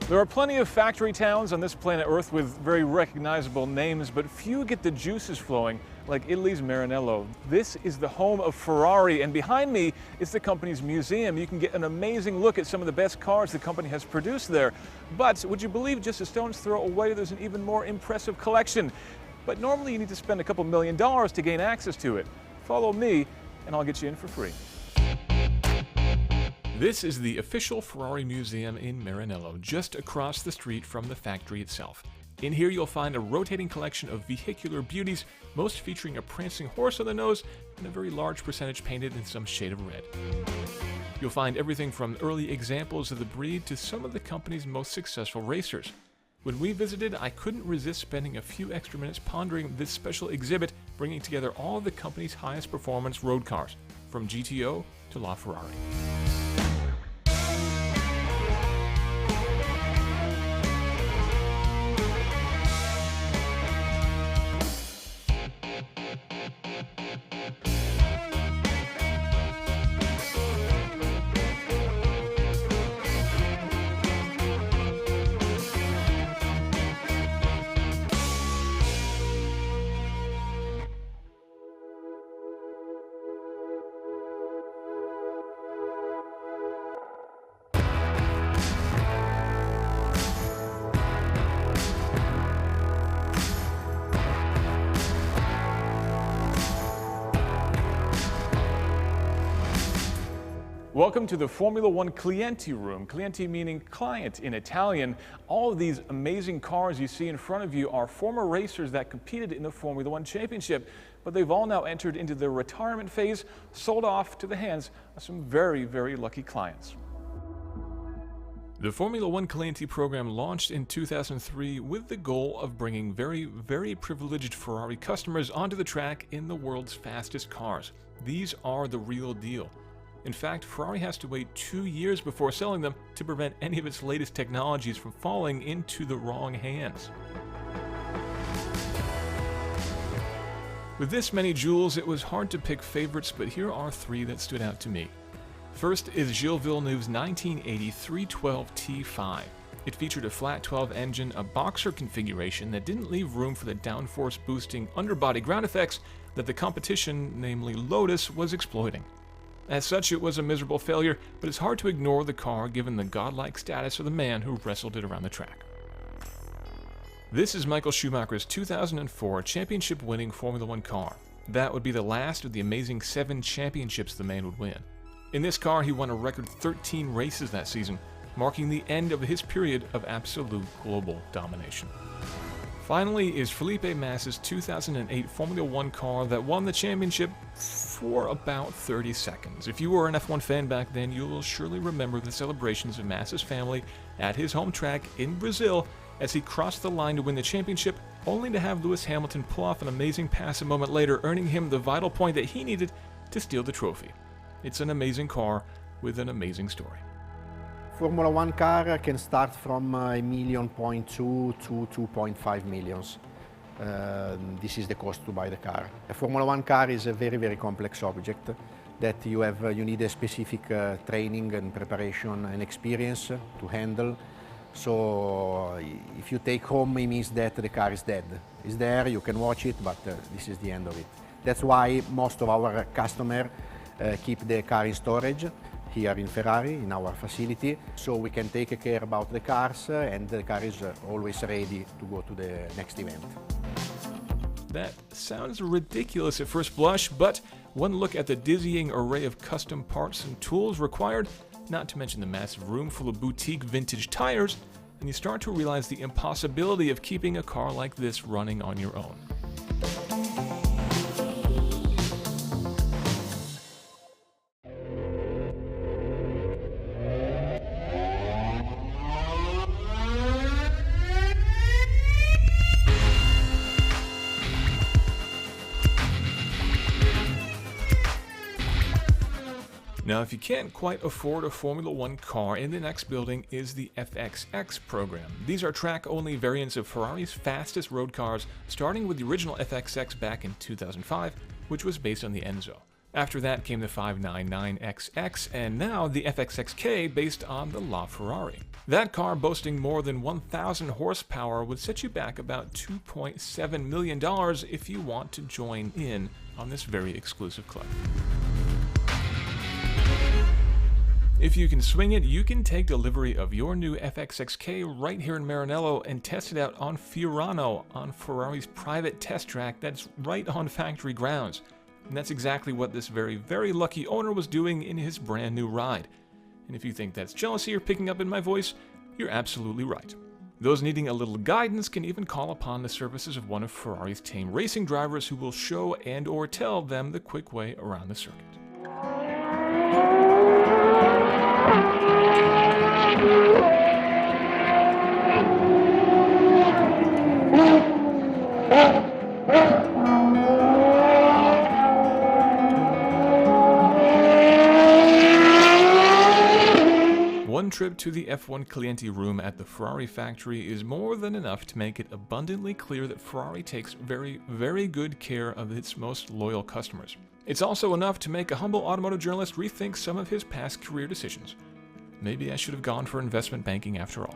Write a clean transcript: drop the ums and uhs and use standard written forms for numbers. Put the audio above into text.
There are plenty of factory towns on this planet Earth with very recognizable names, but few get the juices flowing like Italy's Maranello. This is the home of Ferrari, and behind me is the company's museum. You can get an amazing look at some of the best cars the company has produced there. But would you believe just a stone's throw away there's an even more impressive collection? But normally you need to spend a couple $1 million to gain access to it. Follow me and I'll get you in for free. This is the official Ferrari Museum in Maranello, just across the street from the factory itself. In here you'll find a rotating collection of vehicular beauties, most featuring a prancing horse on the nose and a very large percentage painted in some shade of red. You'll find everything from early examples of the breed to some of the company's most successful racers. When we visited, I couldn't resist spending a few extra minutes pondering this special exhibit, bringing together all of the company's highest performance road cars, from GTO to LaFerrari. Welcome to the Formula One Clienti room. Clienti meaning client in Italian. All of these amazing cars you see in front of you are former racers that competed in the Formula One Championship, but they've all now entered into their retirement phase, sold off to the hands of some very, very lucky clients. The Formula One Clienti program launched in 2003 with the goal of bringing very, very privileged Ferrari customers onto the track in the world's fastest cars. These are the real deal. In fact, Ferrari has to wait 2 years before selling them to prevent any of its latest technologies from falling into the wrong hands. With this many jewels, it was hard to pick favorites, but here are 3 that stood out to me. First is Gilles Villeneuve's 1980 312 T5. It featured a flat 12 engine, a boxer configuration that didn't leave room for the downforce boosting underbody ground effects that the competition, namely Lotus, was exploiting. As such, it was a miserable failure, but it's hard to ignore the car given the godlike status of the man who wrestled it around the track. This is Michael Schumacher's 2004 championship-winning Formula One car. That would be the last of the amazing 7 championships the man would win. In this car, he won a record 13 races that season, marking the end of his period of absolute global domination. Finally is Felipe Massa's 2008 Formula One car that won the championship for about 30 seconds. If you were an F1 fan back then, you will surely remember the celebrations of Massa's family at his home track in Brazil as he crossed the line to win the championship, only to have Lewis Hamilton pull off an amazing pass a moment later, earning him the vital point that he needed to steal the trophy. It's an amazing car with an amazing story. Formula One car can start from $1.2 million to 2.5 million. This is the cost to buy the car. A Formula One car is a very, very complex object that you need a specific training and preparation and experience to handle. So if you take home, it means that the car is dead. It's there, you can watch it, but this is the end of it. That's why most of our customers keep the car in storage here in Ferrari, in our facility, so we can take care about the cars and the car is always ready to go to the next event. That sounds ridiculous at first blush, but one look at the dizzying array of custom parts and tools required, not to mention the massive room full of boutique vintage tires, and you start to realize the impossibility of keeping a car like this running on your own. Now, if you can't quite afford a Formula One car, in the next building is the Fxx Program. These are track-only variants of Ferrari's fastest road cars, starting with the original FXX back in 2005, which was based on the Enzo. After that came the 599XX and now the FXXK based on the LaFerrari. That car, boasting more than 1,000 horsepower, would set you back about $2.7 million if you want to join in on this very exclusive club. If you can swing it, you can take delivery of your new FXXK right here in Maranello and test it out on Fiorano, on Ferrari's private test track that's right on factory grounds. And that's exactly what this very, very lucky owner was doing in his brand new ride. And if you think that's jealousy you're picking up in my voice, you're absolutely right. Those needing a little guidance can even call upon the services of one of Ferrari's tame racing drivers who will show and or tell them the quick way around the circuit. One trip to the F1 Clienti room at the Ferrari factory is more than enough to make it abundantly clear that Ferrari takes very, very good care of its most loyal customers. It's also enough to make a humble automotive journalist rethink some of his past career decisions. Maybe I should have gone for investment banking after all.